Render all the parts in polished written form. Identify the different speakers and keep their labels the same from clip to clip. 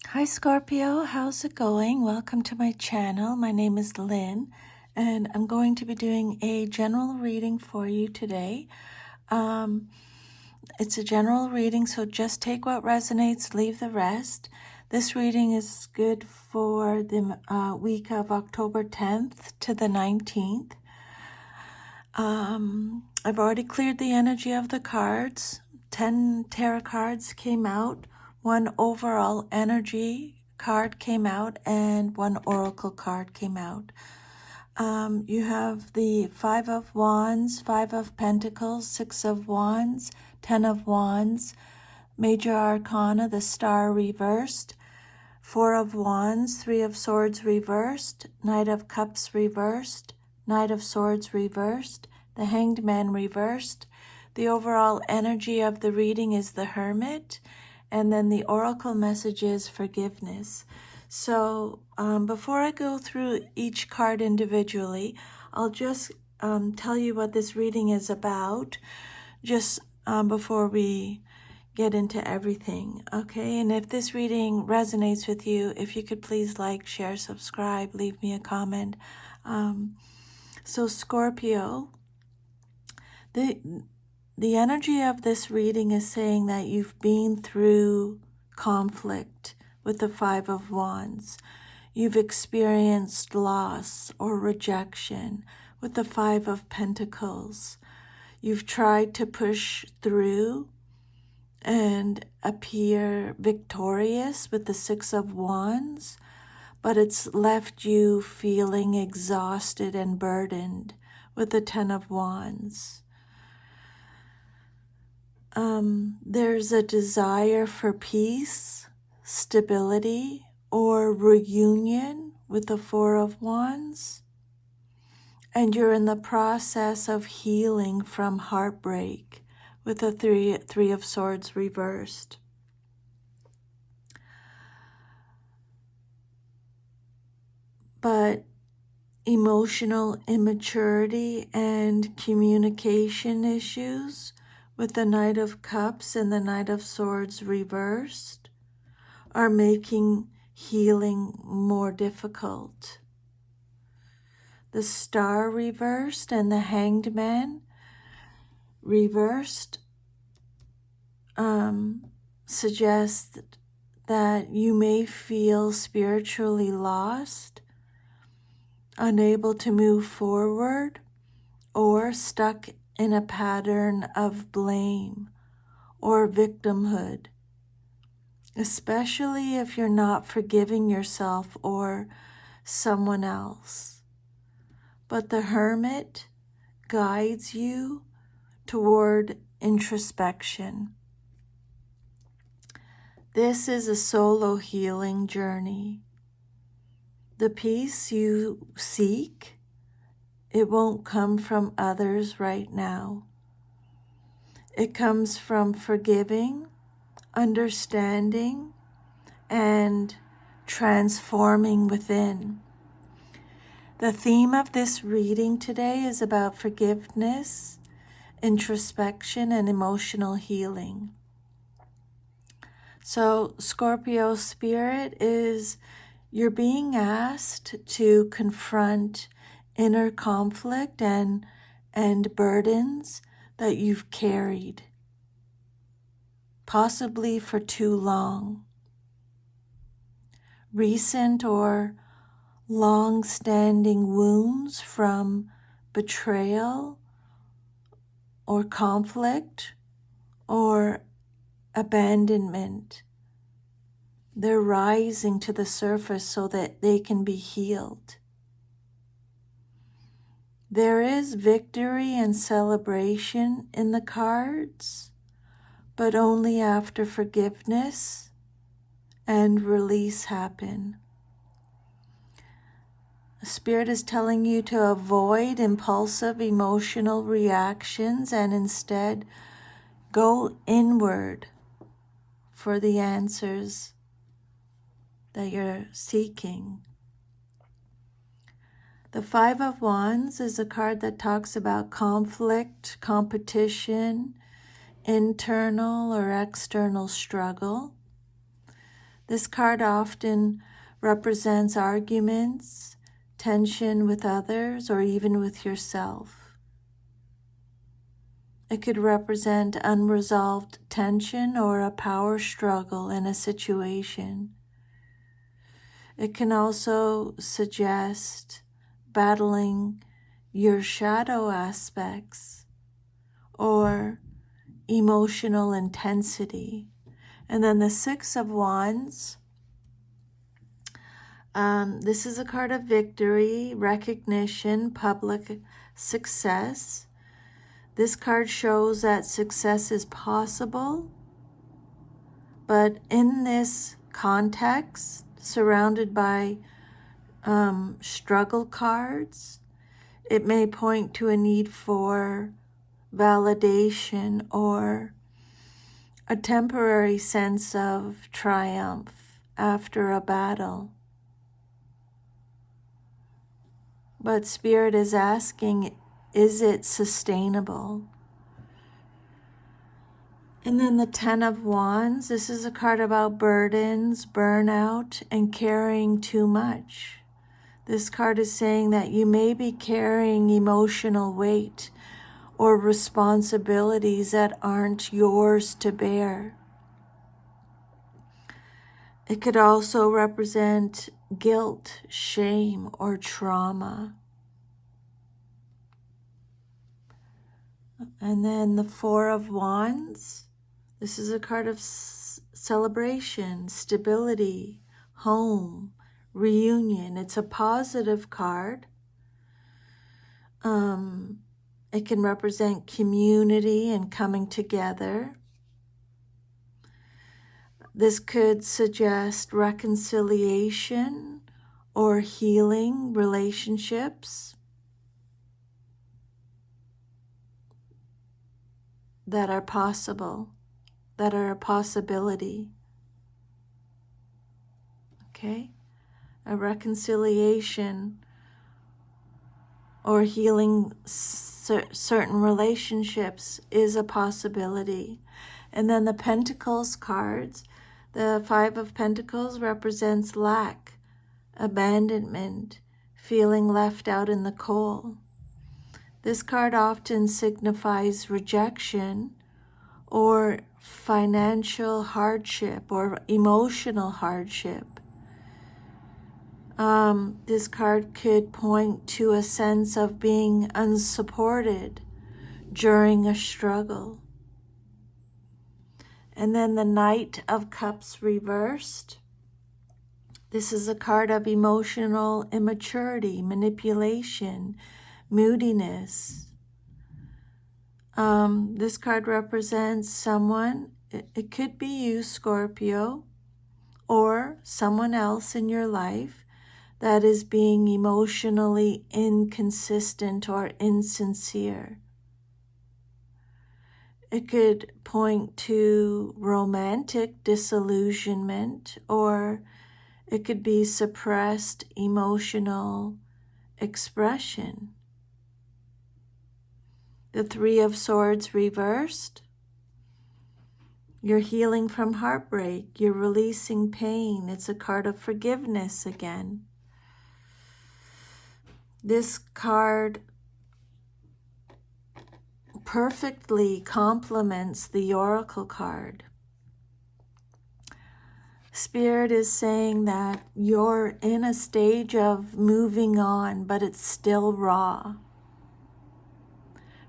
Speaker 1: Hi Scorpio, how's it going? Welcome to my channel. My name is Lynn and I'm going to be doing a general reading for you today. Um, it's a general reading, so just take what resonates, leave the rest. This reading is good for the week of October 10th to the 19th. I've already cleared the energy of the cards. 10 tarot cards came out. One overall energy card came out and one oracle card came out. You have the Five of Wands, Five of Pentacles, Six of Wands, 10 of Wands, Major Arcana, the Star reversed, Four of Wands, Three of Swords reversed, Knight of Cups reversed, Knight of Swords reversed, the Hanged Man reversed. The overall energy of the reading is the Hermit, and then the oracle message is forgiveness. So before I go through each card individually, I'll just tell you what this reading is about, just before we get into everything, okay? And if this reading resonates with you, if you could please like, share, subscribe, leave me a comment. So Scorpio, the energy of this reading is saying that you've been through conflict with the Five of Wands. You've experienced loss or rejection with the Five of Pentacles. You've tried to push through and appear victorious with the Six of Wands, but it's left you feeling exhausted and burdened with the Ten of Wands. There's a desire for peace, stability, or reunion with the Four of Wands, and you're in the process of healing from heartbreak with the Three of Swords reversed. But emotional immaturity and communication issues with the Knight of Cups and the Knight of Swords reversed are making healing more difficult. The Star reversed and the Hanged Man reversed suggests that you may feel spiritually lost, unable to move forward, or stuck in a pattern of blame or victimhood, especially if you're not forgiving yourself or someone else. But the Hermit guides you toward introspection. This is a solo healing journey. The peace you seek, it won't come from others right now. It comes from forgiving, understanding, and transforming within. The theme of this reading today is about forgiveness, introspection, and emotional healing. So Scorpio spirit is, you're being asked to confront inner conflict and burdens that you've carried, possibly for too long. Recent or long-standing wounds from betrayal or conflict or abandonment. They're rising to the surface so that they can be healed. There is victory and celebration in the cards, but only after forgiveness and release happen. The Spirit is telling you to avoid impulsive emotional reactions and instead go inward for the answers that you're seeking. The Five of Wands is a card that talks about conflict, competition, internal or external struggle. This card often represents arguments, tension with others, or even with yourself. It could represent unresolved tension or a power struggle in a situation. It can also suggest battling your shadow aspects or emotional intensity. And then the Six of Wands. This is a card of victory, recognition, public success. This card shows that success is possible, but in this context, surrounded by struggle cards, it may point to a need for validation or a temporary sense of triumph after a battle. But Spirit is asking, is it sustainable? And then the Ten of Wands, this is a card about burdens, burnout, and carrying too much. This card is saying that you may be carrying emotional weight or responsibilities that aren't yours to bear. It could also represent guilt, shame, or trauma. And then the Four of Wands. This is a card of celebration, stability, home, reunion. It's a positive card. It can represent community and coming together. This could suggest reconciliation or healing relationships that are possible, that are a possibility. Okay? A reconciliation or healing certain relationships is a possibility. And then the Pentacles cards, the Five of Pentacles represents lack, abandonment, feeling left out in the cold. This card often signifies rejection or financial hardship or emotional hardship. This card could point to a sense of being unsupported during a struggle. And then the Knight of Cups reversed. This is a card of emotional immaturity, manipulation, moodiness. This card represents someone, it could be you, Scorpio, or someone else in your life that is being emotionally inconsistent or insincere. It could point to romantic disillusionment, or it could be suppressed emotional expression. The Three of Swords reversed. You're healing from heartbreak. You're releasing pain. It's a card of forgiveness again. This card perfectly complements the Oracle card. Spirit is saying that you're in a stage of moving on, but it's still raw.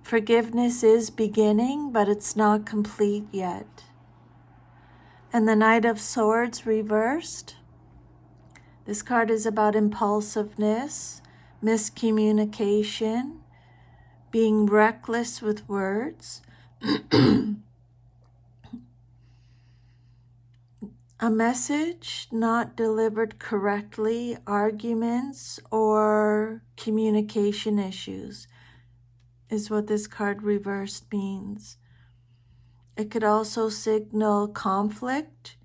Speaker 1: Forgiveness is beginning, but it's not complete yet. And the Knight of Swords reversed. This card is about impulsiveness, miscommunication, being reckless with words, a message not delivered correctly, arguments, or communication issues is what this card reversed means. It could also signal conflict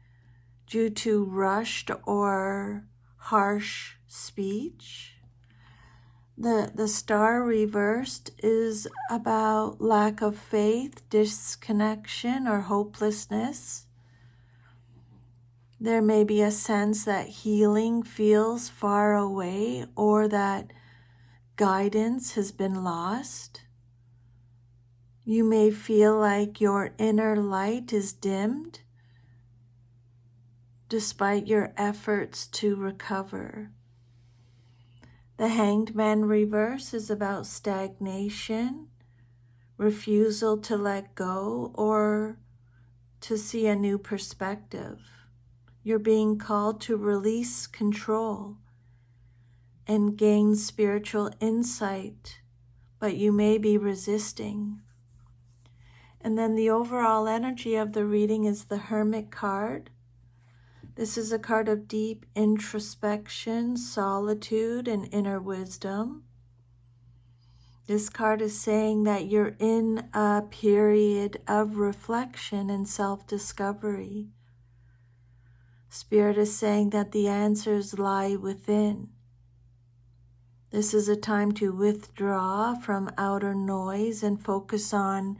Speaker 1: due to rushed or harsh speech. The Star reversed is about lack of faith, disconnection, or hopelessness. There may be a sense that healing feels far away or that guidance has been lost. You may feel like your inner light is dimmed despite your efforts to recover. The Hanged Man reverse is about stagnation, refusal to let go, or to see a new perspective. You're being called to release control and gain spiritual insight, but you may be resisting. And then the overall energy of the reading is the Hermit card. This is a card of deep introspection, solitude, and inner wisdom. This card is saying that you're in a period of reflection and self-discovery. Spirit is saying that the answers lie within. This is a time to withdraw from outer noise and focus on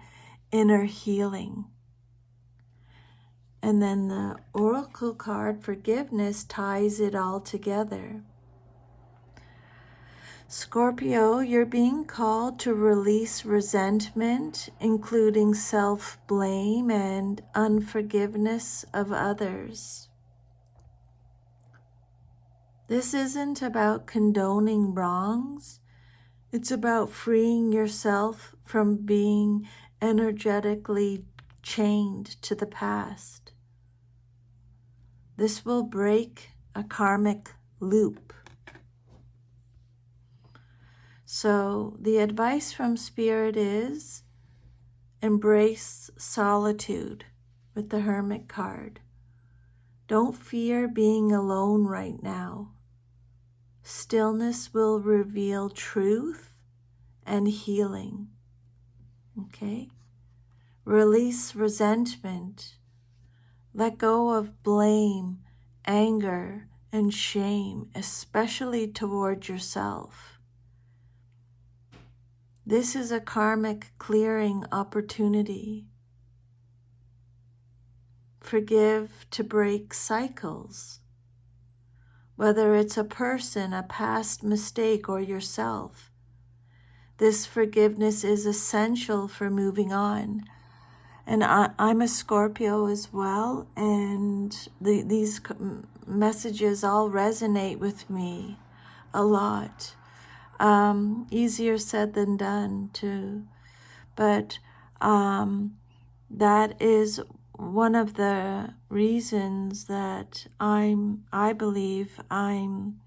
Speaker 1: inner healing. And then the Oracle card, Forgiveness, ties it all together. Scorpio, you're being called to release resentment, including self-blame and unforgiveness of others. This isn't about condoning wrongs. It's about freeing yourself from being energetically chained to the past. This will break a karmic loop. So the advice from Spirit is embrace solitude with the Hermit card. Don't fear being alone right now. Stillness will reveal truth and healing. Okay? Release resentment. Let go of blame, anger, and shame, especially toward yourself. This is a karmic clearing opportunity. Forgive to break cycles. Whether it's a person, a past mistake, or yourself. This forgiveness is essential for moving on. And I'm a Scorpio as well, and these messages all resonate with me a lot. Easier said than done too. But that is one of the reasons that I believe I'm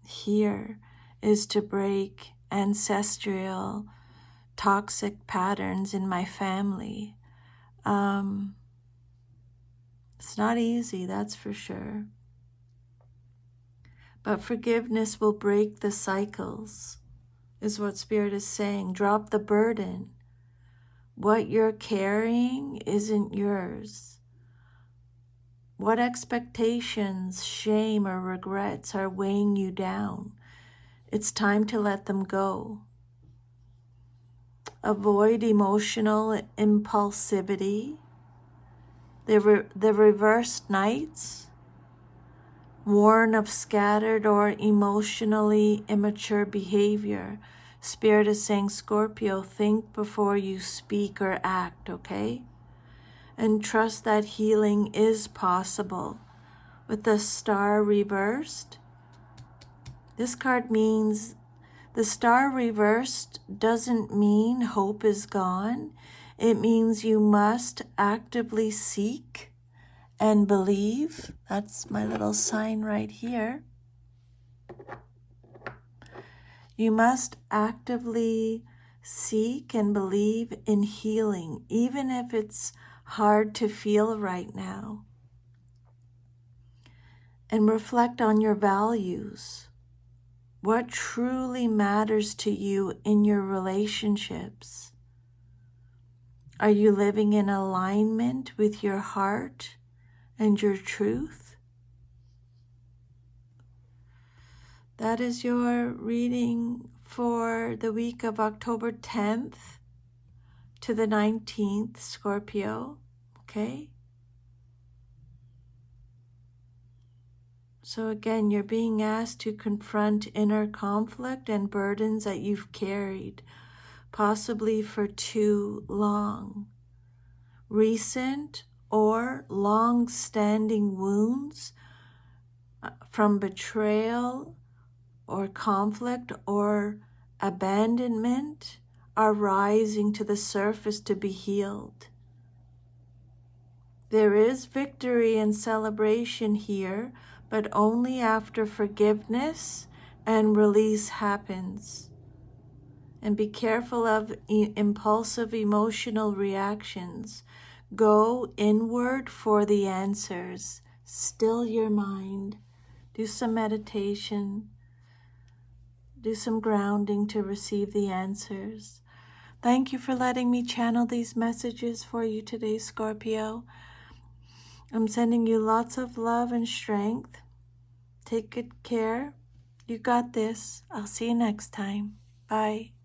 Speaker 1: here, is to break ancestral toxic patterns in my family. It's not easy, that's for sure. But forgiveness will break the cycles, is what Spirit is saying. Drop the burden. What you're carrying isn't yours. What expectations, shame, or regrets are weighing you down? It's time to let them go. Avoid emotional impulsivity. The reversed knights warn of scattered or emotionally immature behavior. Spirit is saying, Scorpio, think before you speak or act, okay? And trust that healing is possible. With the star reversed, this card means the star reversed doesn't mean hope is gone. It means you must actively seek and believe. That's my little sign right here. You must actively seek and believe in healing, even if it's hard to feel right now. And reflect on your values. What truly matters to you in your relationships? Are you living in alignment with your heart and your truth? That is your reading for the week of October 10th to the 19th, Scorpio, okay? So again, you're being asked to confront inner conflict and burdens that you've carried, possibly for too long. Recent or long-standing wounds from betrayal or conflict or abandonment are rising to the surface to be healed. There is victory and celebration here, but only after forgiveness and release happens. And be careful of impulsive emotional reactions. Go inward for the answers. Still your mind. Do some meditation. Do some grounding to receive the answers. Thank you for letting me channel these messages for you today, Scorpio. I'm sending you lots of love and strength. Take good care. You got this. I'll see you next time. Bye.